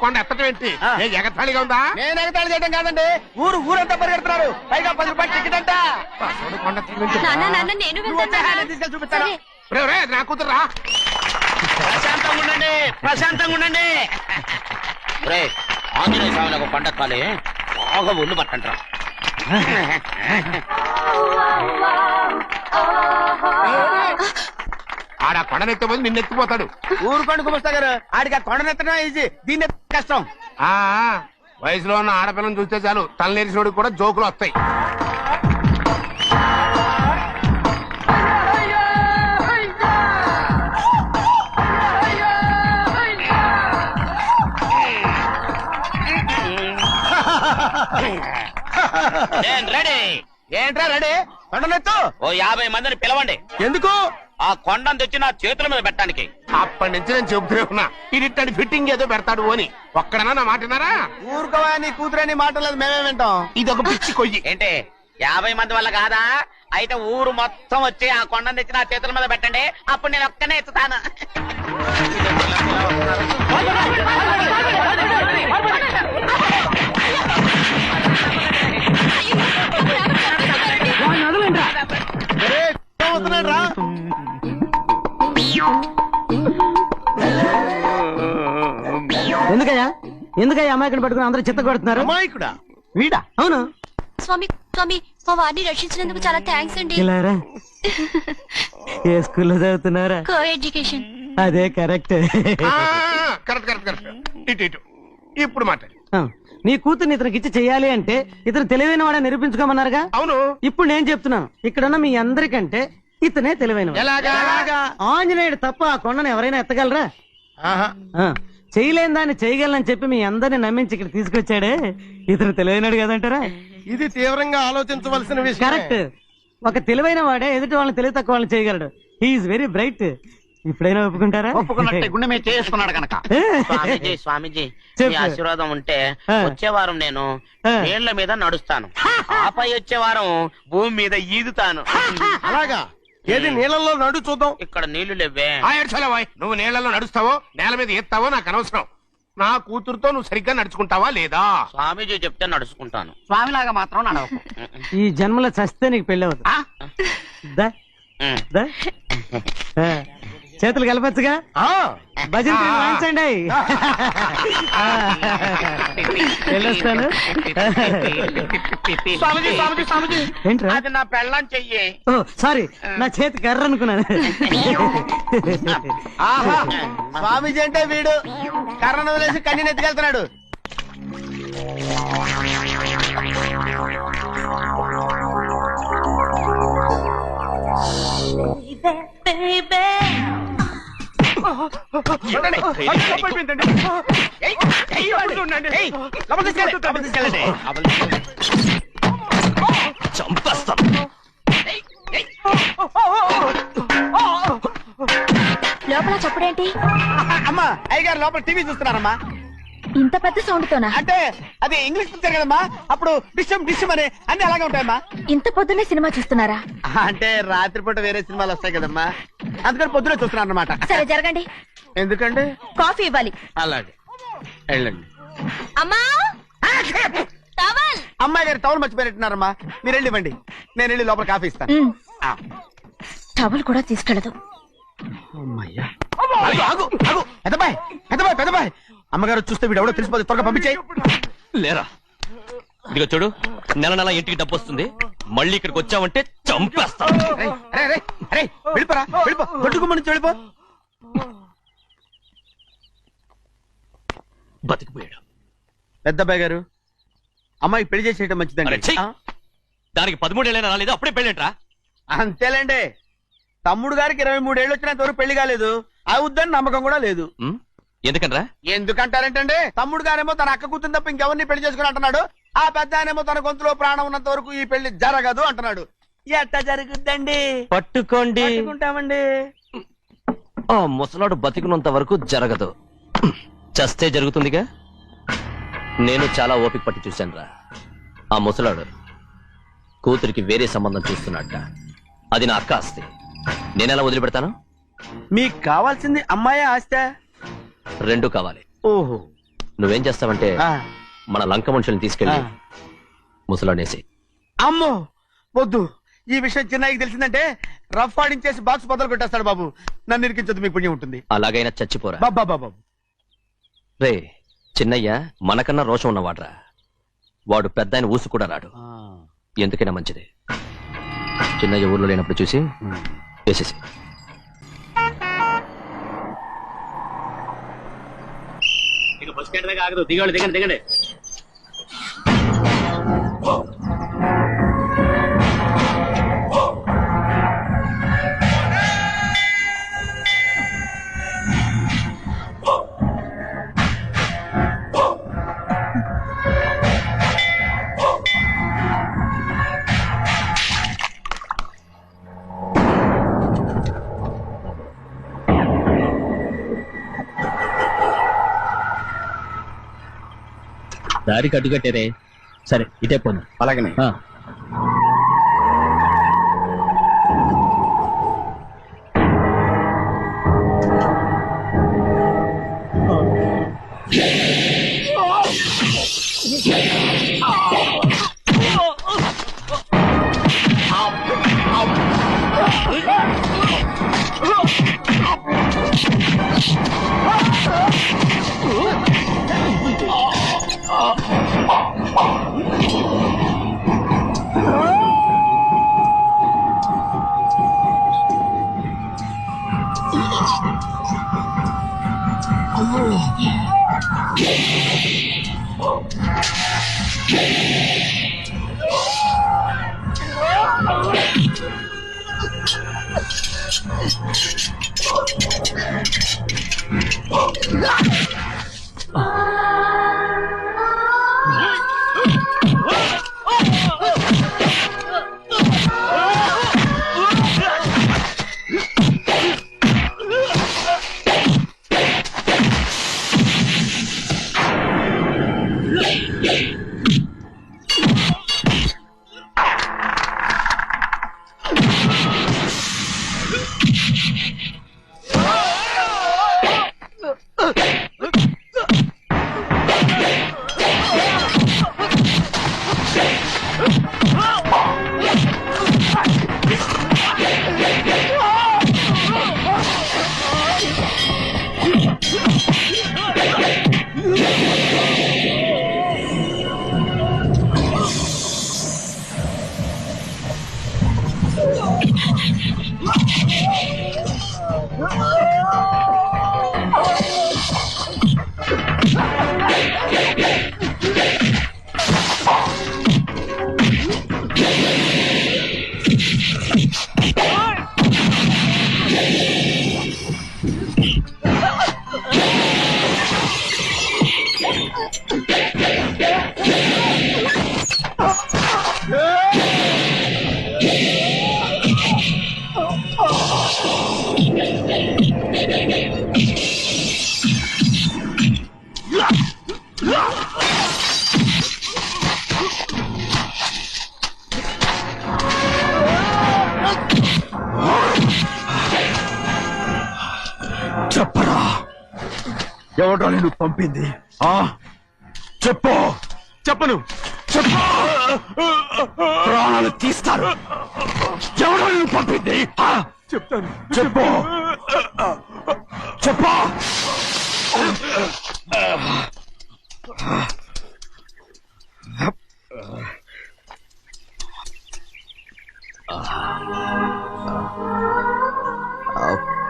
కొండ ఎత్తటం ఏంటి? ఎగతాళిగా ఉందా? నేను ఎగతాళి చేయడం కాదండి, ఊరంతా పరిగెడుతున్నారు. పైగా 10 రూపాయలు టికెట్ అంట. కొండ తీసుకెళ్ళి చూపిస్తాను. నా కూతురా. ప్రశాంతంగా ఉండండి. ఆంజనేయ స్వామి ఒక పంట కాలే బాగా ఒళ్ళు పట్టంటారా. ఆడ కొండనెత్తబోదు నిన్నెత్తిపోతాడు. ఊరుకోండి కుమస్తా గారు, ఆడికి ఆ కొండనెత్తడం ఈజీ, దీన్ని కష్టం. వయసులో ఉన్న ఆడపిల్లని చూస్తే చాలు తలనేరిసినోడికి కూడా జోకులు వస్తాయి. రెడీ ఏంట్రా రెడీ? కొండనెత్తు. ఓ 50 మందిని పిలవండి. ఎందుకు? ఆ కొండను తెచ్చి నా చేతుల మీద పెట్టడానికి. అప్పటి నుంచి నేను చెబుతూనే ఉన్నా, ఇది ఫిట్టింగ్ ఏదో పెడతాడు అని. ఒక్కడనా నా మాటనారా? ఊరుకోవా, నీ కూతురని మాటలేదు, మేమే వింటాం. ఇది ఒక పిచ్చి కొయ్యి. ఏంటి 50 మంది వల్ల కాదా? అయితే ఊరు మొత్తం వచ్చి ఆ కొండను తెచ్చి నా చేతుల మీద పెట్టండి, అప్పుడు నేను ఒక్కనే ఎత్తుతాను. ఎందుకయ్యా అమాయకుని పట్టుకుని అందరూ చిత్త కొడుతున్నారు? అమాయకుడా? వీడా? అవును. స్వామి స్వామి, మా వారిని రక్షించినందుకు చాలా థ్యాంక్స్ అండి. ఇలారా, ఏ స్కూల్లో చదువుతున్నారా? Co education. అదే కరెక్ట్. ఇటు ఇప్పుడు మాట్లాడు. నీ కూతుర్ని ఇతనికి ఇచ్చి చెయ్యాలి అంటే ఇతను తెలివైన వాడని నిరూపించుకోమన్నారుగా. అవును. ఇప్పుడు నేను చెప్తున్నాను, ఇక్కడున్న మీ అందరికంటే ఇతనే తెలివైన. ఆంజనేయుడు తప్ప ఆ కొండను ఎవరైనా ఎత్తగలరా? చేయలేని దాన్ని చేయగలనని చెప్పి మీ అందరిని నమ్మించి ఇక్కడ తీసుకొచ్చాడే, ఇతను తెలివైనడు కదంటారా? ఇది తీవ్రంగా ఆలోచించవలసిన విషయం. కరెక్ట్. ఒక తెలివైన వాడే ఎదుటి వాళ్ళని తెలివి తక్కువ వాళ్ళని చేయగలడు. He is very bright. ఇప్పుడైనా ఒప్పుకుంటారా? ఒప్పుకున్నట్టే గుండె మీద చేసుకున్నాడు కనుక. స్వామీజీ మీ ఆశీర్వాదం ఉంటే వచ్చే వారం నేను నీళ్ల మీద నడుస్తాను, ఆపై వచ్చే వారం భూమి మీద ఈదుతాను. అలాగా? ఏది నీళ్ళల్లో నడు చూద్దాం. ఇక్కడ నీళ్లు లేవే. నువ్వు నీళ్లలో నడుస్తావో నేల మీద ఎత్తావో నాకు అనవసరం. నా కూతురుతో నువ్వు సరిగ్గా నడుచుకుంటావా లేదా? స్వామీజీ చెప్తే నడుచుకుంటాను. స్వామిలాగా మాత్రం నడవకు. ఈ జన్మలో చస్తే నీకు పెళ్ళి అవుతుంది. చేతులు కలపచ్చుగా, భజన వాయించండి. వెళ్ళొస్తాను. ఏంట్రా? అది నా పెళ్ళం చెయ్యి. ఓ సారీ, నా చేతి కర్ర అనుకున్నాను. స్వామీజీ అంటే వీడు కర్రను వదిలేసి కన్నీ నెత్తికెళ్తున్నాడు. లోపల చప్పుడేంటి? అమ్మా, అయ్యగారు లోపల టీవీ చూస్తున్నారమ్మా. ఇంత పెద్ద సౌండ్ తోనా? అంటే అది ఇంగ్లీష్ పిక్చర్ కదమ్మా, అప్పుడు డిస్టమ్ డిస్టమ్ అని అన్ని అలాగే ఉంటాయమ్మా. ఇంత పొద్దున్నే సినిమా చూస్తున్నారా? అంటే రాత్రిపూట వేరే సినిమాలు వస్తాయి కదమ్మా, అందుకని పొద్దునే చూస్తున్నాను అన్నమాట. సరే జరగండి. ఎందుకండి? కాఫీ ఇవ్వాలి. అలాగే వెళ్ళండి. అమ్మా, టవల్. అమ్మాయి గారు టవల్ మర్చిపోయినట్టున్నారమ్మా, మీరు వెళ్ళి ఇవ్వండి, నేను వెళ్ళి లోపల కాఫీ ఇస్తాను. టవల్ కూడా తీసుకెళ్ళదు. పెద్దబాయ్ అమ్మగారు చూస్తే వీడు ఎవడో తెలిసిపోతే త్వరగా పంపించేయి. లేరా, ఇదిగో చూడు, నెల నెల ఇంటికి డబ్బు వస్తుంది, మళ్ళీ ఇక్కడికి వచ్చావంటే చంపేస్తా. వెళ్ళిపోరా, వెళ్ళిపో, దొడ్డుకుమ్మ నుంచి వెళ్ళిపో. బతికిపోయాడు. పెద్దబాయ్ గారు, అమ్మాయి పెళ్లి చేసేయటం మంచిదండి. దానికి 13 ఏళ్ళైనా రాలేదు, అప్పుడే పెళ్ళేంట్రా? అంతేలేండి, తమ్ముడు గారికి 23 ఏళ్ళు వచ్చినంత వరకు పెళ్లి కాలేదు, అవుద్దని నమ్మకం కూడా లేదు. ఎందుకనరా? ఎందుకంటారేంటండి, తమ్ముడు గారేమో తన అక్క కూతురు తప్ప ఇంకెవరిని పెళ్లి చేసుకుని అంటున్నాడు, ఆ పెద్ద ఆయనేమో తన గొంతులో ప్రాణం ఉన్నంత వరకు ఈ పెళ్లి జరగదు అంటున్నాడు. ఎట్ట జరుగుద్దండి? పట్టుకోండి. పట్టుకుంటామండి. ఆ ముసలాడు బతికినంత వరకు జరగదు, చస్తే జరుగుతుందిగా. నేను చాలా ఓపిక పట్టి చూశానురా. ఆ ముసలాడు కూతురికి వేరే సంబంధం చూస్తున్నట్ట. అది నా అక్క ఆస్తి, నేనెలా వదిలిపెడతాను? మీకు కావాల్సింది అమ్మాయి ఆస్తి? 2 కావాలి. ఓహో, నువ్వేం చేస్తావంటే ఆ. మన లంక మనుషుల్ని తీసుకెళ్ళి ఆ. ముసలాడేసి అమ్మో వద్దు, ఈ విషయం చిన్నయ్యకి తెలిసిందంటే రఫ్ ఆడించేసి బాక్స్ బదులు కొట్టేస్తాడు బాబు. నన్ను ఇరికించదు, మీకు పుణ్యం ఉంటుంది. అలాగైనా చచ్చిపోరా. బాబా బాబు రే చిన్నయ్య మనకన్నా రోషం ఉన్నవాడ్రా. వాడు పెద్ద ఆయన ఊసు కూడా రాడు. ఎందుకైనా మంచిది చిన్నయ్య ఊర్లో లేనప్పుడు చూసి వేసేసి. దిగండి దిగండి దిగండి. దారికి అడ్డుకట్టారే. సరే ఇటే పోను. అలాగనే చెప్పరా, ఎవడో నేను పంపింది? చెప్పు. చెప్పను. చెప్పు, ప్రాణాలు తీస్తారు. ఎవడో నేను పంపింది? చెప్తాను. చెప్పు. చెప్పు.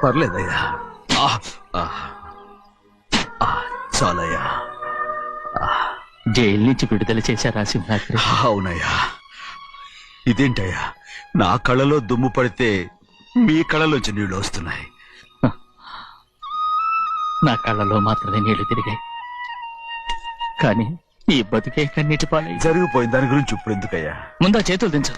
పర్లేదయ్యా, చాలయ్యా. జైలు నుంచి విడుదల చేశారా సింహాద్రి? అవునయ్యా. ఇదేంటయ్యా, నా కళ్ళలో దుమ్ము పడితే మీ కళ్ళలోంచి నీళ్లు వస్తున్నాయి. నా కళ్ళలో మాత్రమే నీళ్లు తిరిగాయి, కానీ ఈ బతుకే కన్నీటి పాలై. జరిగిపోయిన దాని గురించి ఇప్పుడు ఎందుకయ్యా? ముందా చేతులు దించు.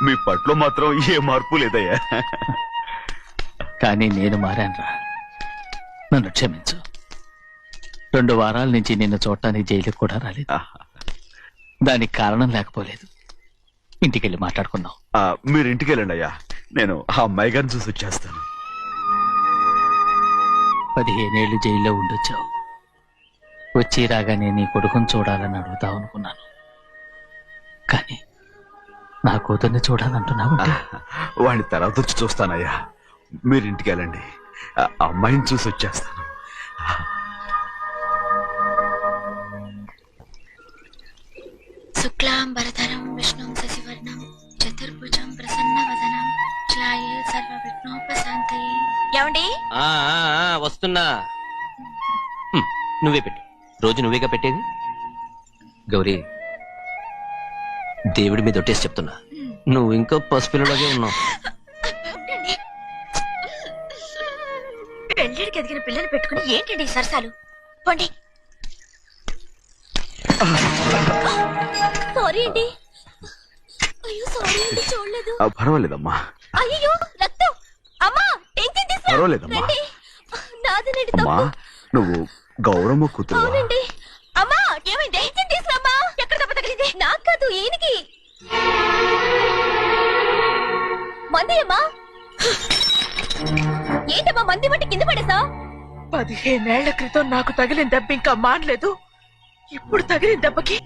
మీ పట్లో మాత్రం ఏ మార్పు లేదయ్యా. కానీ నేను మారానురా, నన్ను క్షమించు. 2 వారాల నుంచి నిన్ను చూడటానికి జైలుకు కూడా రాలేదు. దానికి కారణం లేకపోలేదు. ఇంటికెళ్ళి మాట్లాడుకుందాం. మీరు ఇంటికి వెళ్ళండి అయ్యా, నేను ఆ అమ్మాయి గారిని చూసి వచ్చేస్తాను. 15 ఏళ్ళు జైల్లో ఉండొచ్చావు. వచ్చి రాగానే నీ కొడుకుని చూడాలని అడుగుతావు అనుకున్నాను. కానీ నా కూతుర్ని చూడాలంటున్నావు. వాడిని తర్వాత వచ్చి చూస్తానయ్యా. మీరు ఇంటికి వెళ్ళండి, ఆ అమ్మాయిని చూసి వచ్చేస్తాను. శుక్లాంబరధరం విష్ణుం శశివర్ణం చతుర్భుజం ప్రసన్నవదనం ధ్యాయే సర్వవిఘ్నోపశాంతయే. ఏమండి? వస్తున్నా. నువ్వే పెట్టు. రోజు నువ్వేగా పెట్టేది. గౌరీ, దేవుడి మీద ఒట్టేసి చెప్తున్నా, నువ్వు ఇంకా పసిపిల్లలాగే ఉన్నావు. పెళ్ళిడికి ఎదిగిన పిల్లని పెట్టుకుని ఏంటండి ఈ సరసాలు? పోండి. సారీ అండి. అయ్యో సారీ అండి, చూడలేదు. పర్వాలేదమ్మా, అయ్యో రక్తం. అమ్మా టెన్షన్ తీసుకురా. పర్వాలేదమ్మా. రండి. నాదనండి అమ్మా, తప్పు. నువ్వు గౌరమ్మ కూతురు. అవునండి. అమ్మా ఏమైంది? టెన్షన్ తీసుకురామ్మా. ఎక్కడ దెబ్బ తగిలింది? నాకు కాదు, ఈయనకి. మంది అమ్మా. ఏంటమ్మా మంది బట్టి కింద పడేసా? 15 ఏళ్ల క్రితం నాకు తగిలిన దెబ్బ ఇంకా మానలేదు. ఇప్పుడు తగిలిన దెబ్బకి